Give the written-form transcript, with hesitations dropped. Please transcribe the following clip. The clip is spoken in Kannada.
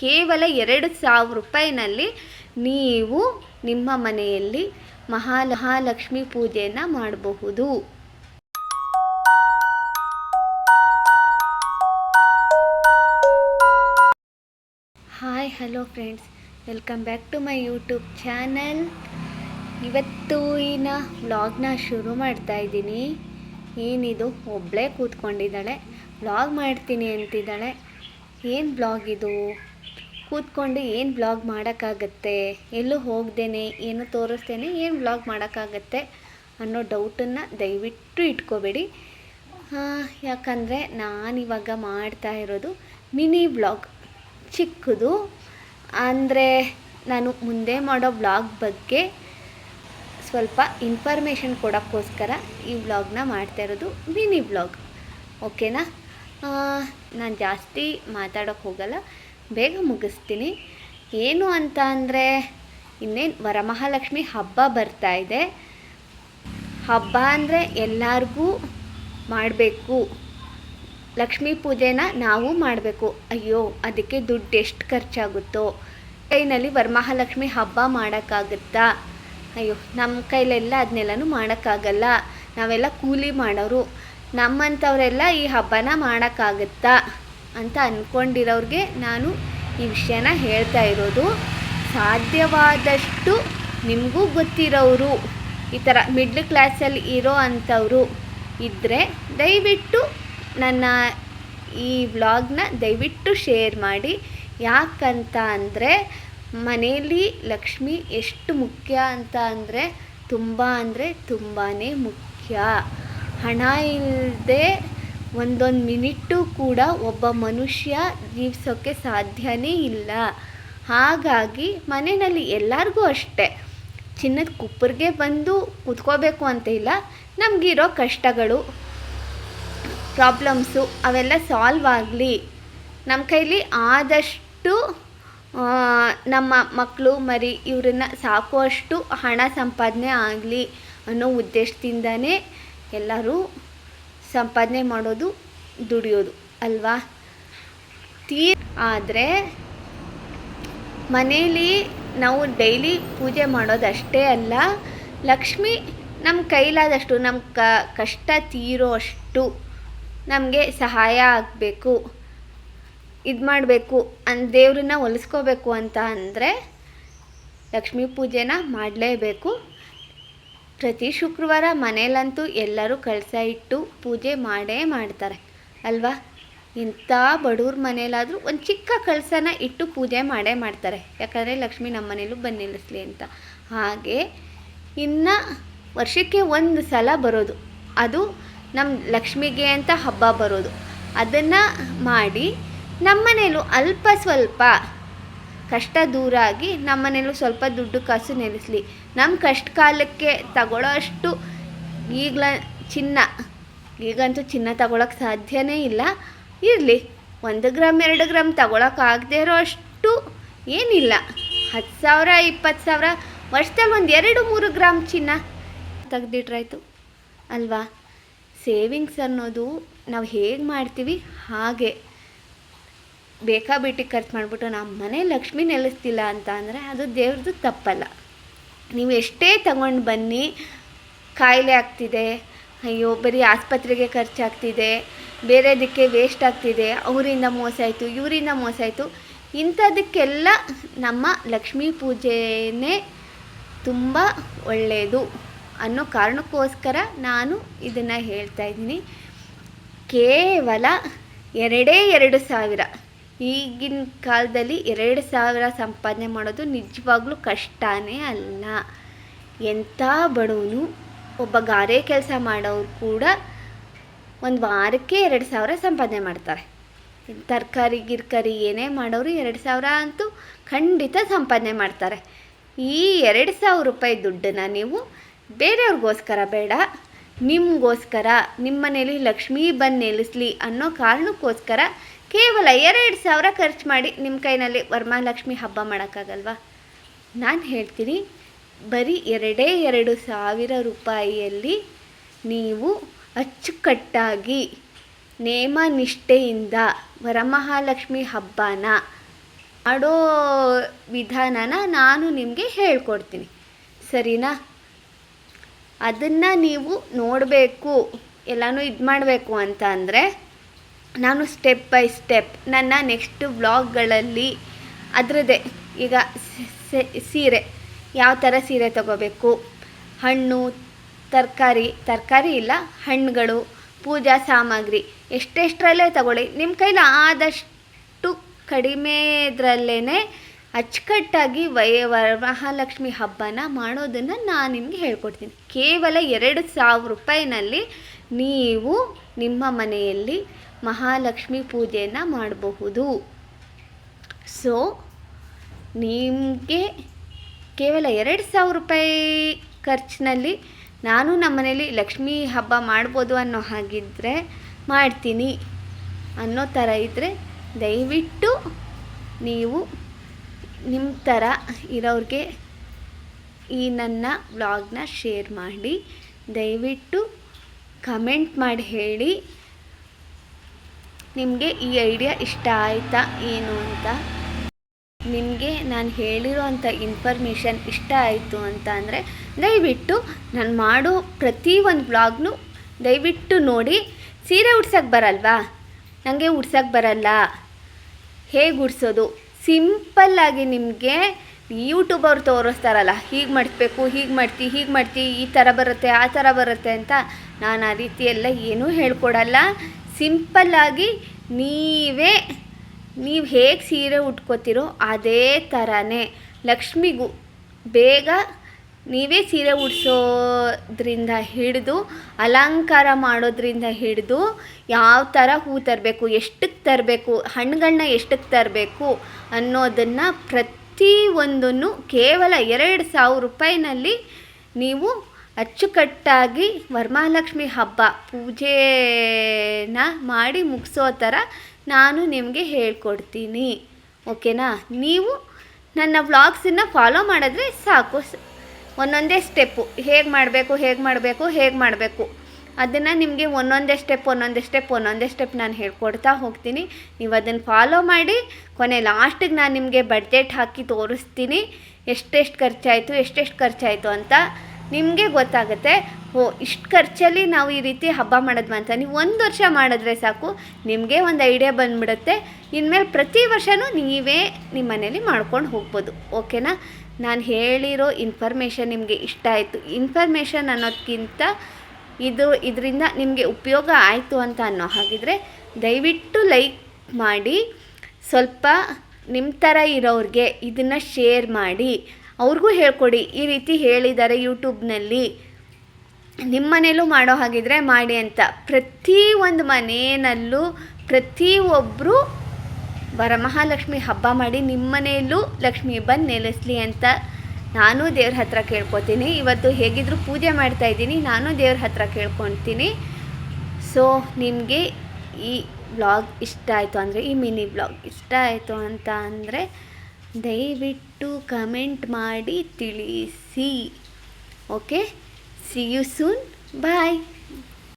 ಕೇವಲ 2,000 ರೂಪಾಯಿನಲ್ಲಿ ನೀವು ನಿಮ್ಮ ಮನೆಯಲ್ಲಿ ಮಹಾಲಕ್ಷ್ಮಿ ಪೂಜೆಯನ್ನು ಮಾಡಬಹುದು. Hi hello friends, welcome back to my YouTube channel. ಇವತ್ತಿನ ವ್ಲಾಗ್ನ ಶುರು ಮಾಡ್ತಾ ಇದ್ದೀನಿ. ಏನಿದು, ಒಬ್ಬಳೇ ಕೂತ್ಕೊಂಡಿದ್ದಾಳೆ, ವ್ಲಾಗ್ ಮಾಡ್ತೀನಿ ಅಂತಿದ್ದಾಳೆ. ಏನು ಬ್ಲಾಗ್ ಇದು? ಕೂತ್ಕೊಂಡು ಏನು ಬ್ಲಾಗ್ ಮಾಡೋಕ್ಕಾಗತ್ತೆ? ಎಲ್ಲೂ ಹೋಗ್ದೇನೆ, ಏನು ತೋರಿಸ್ತೇನೆ ಏನು ಬ್ಲಾಗ್ ಮಾಡೋಕ್ಕಾಗತ್ತೆ ಅನ್ನೋ ಡೌಟನ್ನು ದಯವಿಟ್ಟು ಇಟ್ಕೋಬೇಡಿ. ಯಾಕಂದರೆ ನಾನಿವಾಗ ಮಾಡ್ತಾ ಇರೋದು ಮಿನಿ ಬ್ಲಾಗ್, ಚಿಕ್ಕದು. ಅಂದರೆ ನಾನು ಮುಂದೆ ಮಾಡೋ ಬ್ಲಾಗ್ ಬಗ್ಗೆ ಸ್ವಲ್ಪ ಇನ್ಫಾರ್ಮೇಷನ್ ಕೊಡೋಕ್ಕೋಸ್ಕರ ಈ ಬ್ಲಾಗ್ನ ಮಾಡ್ತಾ ಇರೋದು, ಮಿನಿ ಬ್ಲಾಗ್. ಓಕೆನಾ? ನಾನು ಜಾಸ್ತಿ ಮಾತಾಡೋಕ್ಕೆ ಹೋಗಲ್ಲ, ಬೇಗ ಮುಗಿಸ್ತೀನಿ. ಏನು ಅಂತ ಅಂದರೆ, ಇನ್ನೇನು ವರಮಹಾಲಕ್ಷ್ಮಿ ಹಬ್ಬ ಬರ್ತಾ ಇದೆ. ಹಬ್ಬ ಅಂದರೆ ಎಲ್ಲರಿಗೂ ಮಾಡಬೇಕು, ಲಕ್ಷ್ಮೀ ಪೂಜೆನ ನಾವು ಮಾಡಬೇಕು. ಅಯ್ಯೋ, ಅದಕ್ಕೆ ದುಡ್ಡು ಎಷ್ಟು ಖರ್ಚಾಗುತ್ತೋ, ಕೈನಲ್ಲಿ ವರಮಹಾಲಕ್ಷ್ಮಿ ಹಬ್ಬ ಮಾಡೋಕ್ಕಾಗುತ್ತಾ? ಅಯ್ಯೋ, ನಮ್ಮ ಕೈಲೆಲ್ಲ ಅದನ್ನೆಲ್ಲನೂ ಮಾಡೋಕ್ಕಾಗಲ್ಲ, ನಾವೆಲ್ಲ ಕೂಲಿ ಮಾಡೋರು, ನಮ್ಮಂಥವರೆಲ್ಲ ಈ ಹಬ್ಬನ ಮಾಡೋಕ್ಕಾಗುತ್ತಾ ಅಂತ ಅಂದ್ಕೊಂಡಿರೋರಿಗೆ ನಾನು ಈ ವಿಷಯನ ಹೇಳ್ತಾ ಇರೋದು. ಸಾಧ್ಯವಾದಷ್ಟು ನಿಮಗೂ ಗೊತ್ತಿರೋರು, ಈ ಥರ ಮಿಡ್ಲ್ ಕ್ಲಾಸಲ್ಲಿ ಇರೋ ಅಂಥವರು ಇದ್ದರೆ ದಯವಿಟ್ಟು ನನ್ನ ಈ ವ್ಲಾಗ್ನ ದಯವಿಟ್ಟು ಶೇರ್ ಮಾಡಿ. ಯಾಕಂತ ಅಂದರೆ, ಮನೆಯಲ್ಲಿ ಲಕ್ಷ್ಮಿ ಎಷ್ಟು ಮುಖ್ಯ ಅಂತ ಅಂದರೆ ತುಂಬಾ ಮುಖ್ಯ. ಹಣ ಇಲ್ಲದೆ ಒಂದೊಂದು ಮಿನಿಟು ಕೂಡ ಒಬ್ಬ ಮನುಷ್ಯ ಜೀವಿಸೋಕ್ಕೆ ಸಾಧ್ಯನೇ ಇಲ್ಲ. ಹಾಗಾಗಿ ಮನೆಯಲ್ಲಿ ಎಲ್ಲರಿಗೂ ಅಷ್ಟೇ, ಚಿನ್ನದ ಕುಪ್ಪರಿಗೆ ಬಂದು ಕೂತ್ಕೋಬೇಕು ಅಂತ ಇಲ್ಲ. ನಮಗಿರೋ ಕಷ್ಟಗಳು, ಪ್ರಾಬ್ಲಮ್ಸು ಅವೆಲ್ಲ ಸಾಲ್ವ್ ಆಗಲಿ, ನಮ್ಮ ಕೈಲಿ ಆದಷ್ಟು ನಮ್ಮ ಮಕ್ಕಳು ಮರಿ ಇವರನ್ನು ಸಾಕುವಷ್ಟು ಹಣ ಸಂಪಾದನೆ ಆಗಲಿ ಅನ್ನೋ ಉದ್ದೇಶದಿಂದನೇ ಎಲ್ಲರೂ ಸಂಪಾದನೆ ಮಾಡೋದು, ದುಡಿಯೋದು ಅಲ್ವಾ? ಆದರೆ ಮನೇಲಿ ನಾವು ಡೈಲಿ ಪೂಜೆ ಮಾಡೋದಷ್ಟೇ ಅಲ್ಲ, ಲಕ್ಷ್ಮಿ ನಮ್ಮ ಕೈಲಾದಷ್ಟು, ನಮ್ಮ ಕಷ್ಟ ತೀರೋ ಅಷ್ಟು ನಮಗೆ ಸಹಾಯ ಆಗಬೇಕು, ಇದು ಮಾಡಬೇಕು ದೇವ್ರನ್ನ ಒಲಿಸ್ಕೋಬೇಕು ಅಂತ ಅಂದರೆ ಲಕ್ಷ್ಮೀ ಪೂಜೆನ ಮಾಡಲೇಬೇಕು. ಪ್ರತಿ ಶುಕ್ರವಾರ ಮನೇಲಂತೂ ಎಲ್ಲರೂ ಕಳಸ ಇಟ್ಟು ಪೂಜೆ ಮಾಡೇ ಮಾಡ್ತಾರೆ ಅಲ್ವಾ? ಇಂಥ ಬಡವ್ರ ಮನೇಲಾದರೂ ಒಂದು ಚಿಕ್ಕ ಕಳಸನ ಇಟ್ಟು ಪೂಜೆ ಮಾಡೇ ಮಾಡ್ತಾರೆ. ಯಾಕಂದರೆ ಲಕ್ಷ್ಮಿ ನಮ್ಮ ಮನೇಲೂ ಬಂದು ನಿಲ್ಲಿಸ್ಲಿ ಅಂತ. ಹಾಗೆ ಇನ್ನು ವರ್ಷಕ್ಕೆ ಒಂದು ಸಲ ಬರೋದು, ಅದು ನಮ್ಮ ಲಕ್ಷ್ಮಿಗೆ ಅಂತ ಹಬ್ಬ ಬರೋದು, ಅದನ್ನು ಮಾಡಿ ನಮ್ಮ ಮನೇಲೂ ಅಲ್ಪ ಸ್ವಲ್ಪ ಕಷ್ಟ ದೂರ ಆಗಿ ನಮ್ಮ ಮನೇಲೂ ಸ್ವಲ್ಪ ದುಡ್ಡು ಕಾಸು ನೆಲೆಸಲಿ. ನಮ್ಮ ಕಷ್ಟ ಕಾಲಕ್ಕೆ ತಗೊಳ್ಳೋ ಅಷ್ಟು ಈಗಂತೂ ಚಿನ್ನ ತಗೊಳಕ್ಕೆ ಸಾಧ್ಯನೇ ಇಲ್ಲ. ಇರಲಿ, 1 ಗ್ರಾಮ್ 2 ಗ್ರಾಮ್ ತಗೊಳಕ್ಕಾಗದೇ ಇರೋ ಅಷ್ಟು ಏನಿಲ್ಲ, 10,000 20,000 ವರ್ಷದಲ್ಲಿ 1-2-3 ಗ್ರಾಮ್ ಚಿನ್ನ ತೆಗೆದಿಟ್ರಾಯ್ತು ಅಲ್ವಾ? ಸೇವಿಂಗ್ಸ್ ಅನ್ನೋದು ನಾವು ಹೇಗೆ ಮಾಡ್ತೀವಿ ಹಾಗೆ. ಬೇಕಾಬಿಟ್ಟು ಖರ್ಚು ಮಾಡಿಬಿಟ್ಟು ನಮ್ಮ ಮನೆ ಲಕ್ಷ್ಮಿ ನೆಲೆಸ್ತಿಲ್ಲ ಅಂತ ಅಂದರೆ ಅದು ದೇವ್ರದ್ದು ತಪ್ಪಲ್ಲ. ನೀವು ಎಷ್ಟೇ ತಗೊಂಡು ಬನ್ನಿ, ಕಾಯಿಲೆ ಆಗ್ತಿದೆ, ಅಯ್ಯೋ ಬರೀ ಆಸ್ಪತ್ರೆಗೆ ಖರ್ಚಾಗ್ತಿದೆ, ಬೇರೆದಕ್ಕೆ ವೇಸ್ಟ್ ಆಗ್ತಿದೆ, ಅವರಿಂದ ಮೋಸ ಆಯಿತು ಇವರಿಂದ ಮೋಸ ಆಯಿತು, ಇಂಥದಕ್ಕೆಲ್ಲ ನಮ್ಮ ಲಕ್ಷ್ಮೀ ಪೂಜೆನೇ ತುಂಬ ಒಳ್ಳೆಯದು ಅನ್ನೋ ಕಾರಣಕ್ಕೋಸ್ಕರ ನಾನು ಇದನ್ನು ಹೇಳ್ತಾ ಇದ್ದೀನಿ. ಕೇವಲ 2,000 ಈಗಿನ ಕಾಲದಲ್ಲಿ 2,000 ಸಂಪಾದನೆ ಮಾಡೋದು ನಿಜವಾಗ್ಲೂ ಕಷ್ಟನೇ ಅಲ್ಲ. ಎಂಥ ಬಡವನು, ಒಬ್ಬ ಗಾರೆ ಕೆಲಸ ಮಾಡೋರು ಕೂಡ ಒಂದು ವಾರಕ್ಕೆ 2,000 ಸಂಪಾದನೆ ಮಾಡ್ತಾರೆ. ತರಕಾರಿ ಏನೇ ಮಾಡೋರು 2,000 ಅಂತೂ ಖಂಡಿತ ಸಂಪಾದನೆ ಮಾಡ್ತಾರೆ. ಈ 2,000 ರೂಪಾಯಿ ದುಡ್ಡನ್ನು ನೀವು ಬೇರೆಯವ್ರಿಗೋಸ್ಕರ ಬೇಡ, ನಿಮಗೋಸ್ಕರ, ನಿಮ್ಮ ಮನೇಲಿ ಲಕ್ಷ್ಮೀ ಬಂದು ನೆಲೆಸಲಿ ಅನ್ನೋ ಕಾರಣಕ್ಕೋಸ್ಕರ ಕೇವಲ 2,000 ಖರ್ಚು ಮಾಡಿ ನಿಮ್ಮ ಕೈನಲ್ಲಿ ವರಮಹಾಲಕ್ಷ್ಮಿ ಹಬ್ಬ ಮಾಡೋಕ್ಕಾಗಲ್ವಾ? ನಾನು ಹೇಳ್ತೀನಿ, ಬರೀ 2,000 ರೂಪಾಯಿಯಲ್ಲಿ ನೀವು ಅಚ್ಚುಕಟ್ಟಾಗಿ ನೇಮ ನಿಷ್ಠೆಯಿಂದ ವರಮಹಾಲಕ್ಷ್ಮಿ ಹಬ್ಬನ ಮಾಡೋ ವಿಧಾನನ ನಾನು ನಿಮಗೆ ಹೇಳ್ಕೊಡ್ತೀನಿ, ಸರಿನಾ? ಅದನ್ನು ನೀವು ನೋಡಬೇಕು, ಎಲ್ಲನೂ ಇದು ಮಾಡಬೇಕು ಅಂತ ಅಂದರೆ ನಾನು ಸ್ಟೆಪ್ ಬೈ ಸ್ಟೆಪ್ ನನ್ನ ನೆಕ್ಸ್ಟ್ ವ್ಲಾಗ್ಗಳಲ್ಲಿ ಅದರದ್ದೇ, ಈಗ ಸೀರೆ ಯಾವ ಥರ ಸೀರೆ ತಗೋಬೇಕು, ಹಣ್ಣು ತರಕಾರಿ ಇಲ್ಲ ಹಣ್ಣುಗಳು, ಪೂಜಾ ಸಾಮಗ್ರಿ ಎಷ್ಟೆಷ್ಟರಲ್ಲೇ ತಗೊಳ್ಳಿ, ನಿಮ್ಮ ಕೈಲಿ ಆದಷ್ಟು ಕಡಿಮೆದ್ರಲ್ಲೇ ಅಚ್ಚುಕಟ್ಟಾಗಿ ವರಮಹಾಲಕ್ಷ್ಮಿ ಹಬ್ಬನ ಮಾಡೋದನ್ನು ನಾನು ನಿಮಗೆ ಹೇಳ್ಕೊಡ್ತೀನಿ. ಕೇವಲ 2,000 ರೂಪಾಯಿನಲ್ಲಿ ನೀವು ನಿಮ್ಮ ಮನೆಯಲ್ಲಿ ಮಹಾಲಕ್ಷ್ಮಿ ಪೂಜೆಯನ್ನು ಮಾಡಬಹುದು. ಸೊ ನಿಮಗೆ ಕೇವಲ 2,000 ರೂಪಾಯಿ ಖರ್ಚಿನಲ್ಲಿ ನಾನು ನಮ್ಮ ಮನೇಲಿ ಲಕ್ಷ್ಮೀ ಹಬ್ಬ ಮಾಡ್ಬೋದು ಅನ್ನೋ ಹಾಗಿದ್ದರೆ ಮಾಡ್ತೀನಿ ಅನ್ನೋ ಥರ ಇದ್ದರೆ ದಯವಿಟ್ಟು ನೀವು ನಿಮ್ಮ ಥರ ಇರೋರಿಗೆ ಈ ನನ್ನ ವ್ಲಾಗ್ನ ಶೇರ್ ಮಾಡಿ, ದಯವಿಟ್ಟು ಕಮೆಂಟ್ ಮಾಡಿ ಹೇಳಿ ನಿಮಗೆ ಈ ಐಡಿಯಾ ಇಷ್ಟ ಆಯಿತಾ ಏನು ಅಂತ. ನಿಮಗೆ ನಾನು ಹೇಳಿರೋ ಅಂಥ ಇನ್ಫಾರ್ಮೇಷನ್ ಇಷ್ಟ ಆಯಿತು ಅಂತ ಅಂದರೆ ದಯವಿಟ್ಟು ನಾನು ಮಾಡೋ ಪ್ರತಿ ಒಂದು ವ್ಲಾಗ್ನು ದಯವಿಟ್ಟು ನೋಡಿ. ಸೀರೆ ಉಡ್ಸೋಕ್ಕೆ ಬರಲ್ವಾ? ನನಗೆ ಉಡ್ಸೋಕ್ಕೆ ಬರಲ್ಲ, ಹೇಗೆ ಉಡ್ಸೋದು? ಸಿಂಪಲ್ಲಾಗಿ ನಿಮಗೆ ಯೂಟ್ಯೂಬ್ ಅವ್ರು ತೋರಿಸ್ತಾರಲ್ಲ, ಹೀಗೆ ಮಾಡಿಸ್ಬೇಕು, ಹೀಗೆ ಮಾಡ್ತಿ, ಈ ಥರ ಬರುತ್ತೆ, ಆ ಥರ ಬರುತ್ತೆ ಅಂತ. ನಾನು ಆ ರೀತಿ ಎಲ್ಲ ಏನೂ ಹೇಳ್ಕೊಡಲ್ಲ. ಸಿಂಪಲ್ಲಾಗಿ ನೀವು ಹೇಗೆ ಸೀರೆ ಉಟ್ಕೋತಿರೋ ಅದೇ ಥರನೇ ಲಕ್ಷ್ಮಿಗೂ ಬೇಗ ನೀವೇ ಸೀರೆ ಉಡಿಸೋದ್ರಿಂದ ಹಿಡಿದು ಅಲಂಕಾರ ಮಾಡೋದ್ರಿಂದ ಹಿಡಿದು ಯಾವ ಥರ ಹೂ ತರಬೇಕು, ಎಷ್ಟಕ್ಕೆ ತರಬೇಕು, ಹಣ್ಣುಗಳನ್ನ ಎಷ್ಟಕ್ಕೆ ತರಬೇಕು ಅನ್ನೋದನ್ನು ಪ್ರತಿಯೊಂದನ್ನು ಕೇವಲ 2,000 ರೂಪಾಯಿನಲ್ಲಿ ನೀವು ಅಚ್ಚುಕಟ್ಟಾಗಿ ವರಮಹಾಲಕ್ಷ್ಮಿ ಹಬ್ಬ ಪೂಜೆನ ಮಾಡಿ ಮುಗಿಸೋ ಥರ ನಾನು ನಿಮಗೆ ಹೇಳ್ಕೊಡ್ತೀನಿ. ಓಕೆನಾ? ನೀವು ನನ್ನ ವ್ಲಾಗ್ಸನ್ನು ಫಾಲೋ ಮಾಡಿದ್ರೆ ಸಾಕು. ಒಂದೊಂದೇ ಸ್ಟೆಪ್ಪು ಹೇಗೆ ಮಾಡಬೇಕು ಅದನ್ನು ನಿಮಗೆ ಒಂದೊಂದೇ ಸ್ಟೆಪ್ ನಾನು ಹೇಳ್ಕೊಡ್ತಾ ಹೋಗ್ತೀನಿ. ನೀವು ಅದನ್ನು ಫಾಲೋ ಮಾಡಿ ಕೊನೆ ಲಾಸ್ಟಿಗೆ ನಾನು ನಿಮಗೆ ಬಡ್ಜೆಟ್ ಹಾಕಿ ತೋರಿಸ್ತೀನಿ, ಎಷ್ಟೆಷ್ಟು ಖರ್ಚಾಯಿತು ಅಂತ ನಿಮಗೆ ಗೊತ್ತಾಗುತ್ತೆ. ಇಷ್ಟು ಖರ್ಚಲ್ಲಿ ನಾವು ಈ ರೀತಿ ಹಬ್ಬ ಮಾಡಿದ್ವಿ ಅಂತ ನೀವು 1 ವರ್ಷ ಮಾಡಿದ್ರೆ ಸಾಕು, ನಿಮಗೆ ಒಂದು ಐಡಿಯಾ ಬಂದುಬಿಡುತ್ತೆ. ಇನ್ಮೇಲೆ ಪ್ರತಿ ವರ್ಷವೂ ನೀವೇ ನಿಮ್ಮ ಮನೇಲಿ ಮಾಡ್ಕೊಂಡು ಹೋಗ್ಬೋದು. ಓಕೆನಾ? ನಾನು ಹೇಳಿರೋ ಇನ್ಫಾರ್ಮೇಷನ್ ನಿಮಗೆ ಇಷ್ಟ ಆಯಿತು, ಇನ್ಫಾರ್ಮೇಷನ್ ಅನ್ನೋದಕ್ಕಿಂತ ಇದರಿಂದ ನಿಮಗೆ ಉಪಯೋಗ ಆಯಿತು ಅಂತ ಅನ್ನೋ ಹಾಗಿದ್ರೆ ದಯವಿಟ್ಟು ಲೈಕ್ ಮಾಡಿ, ಸ್ವಲ್ಪ ನಿಮ್ಮ ಥರ ಇರೋರಿಗೆ ಇದನ್ನು ಶೇರ್ ಮಾಡಿ, ಅವ್ರಿಗೂ ಹೇಳ್ಕೊಡಿ ಈ ರೀತಿ ಹೇಳಿದ್ದಾರೆ ಯೂಟ್ಯೂಬ್ನಲ್ಲಿ, ನಿಮ್ಮ ಮನೇಲೂ ಮಾಡೋ ಹಾಗಿದ್ರೆ ಮಾಡಿ ಅಂತ. ಪ್ರತಿಯೊಂದು ಮನೆಯಲ್ಲೂ ಪ್ರತಿಯೊಬ್ಬರು ವರಮಹಾಲಕ್ಷ್ಮಿ ಹಬ್ಬ ಮಾಡಿ ನಿಮ್ಮ ಮನೆಯಲ್ಲೂ ಲಕ್ಷ್ಮಿ ಬಂದು ನೆಲೆಸಲಿ ಅಂತ ನಾನು ದೇವ್ರ ಹತ್ರ ಕೇಳ್ಕೊತೀನಿ. ಇವತ್ತು ಹೇಗಿದ್ದರೂ ಪೂಜೆ ಮಾಡ್ತಾಯಿದ್ದೀನಿ, ನಾನು ದೇವ್ರ ಹತ್ರ ಕೇಳ್ಕೊತೀನಿ. ಸೊ ನಿಮಗೆ ಈ ವ್ಲಾಗ್ ಇಷ್ಟ ಆಯಿತು ಅಂದರೆ, ಈ ಮಿನಿ ವ್ಲಾಗ್ ಇಷ್ಟ ಆಯಿತು ಅಂತ ಅಂದರೆ ದಯವಿಟ್ಟು ಕಮೆಂಟ್ ಮಾಡಿ ತಿಳಿಸಿ. Okay, see you soon, bye.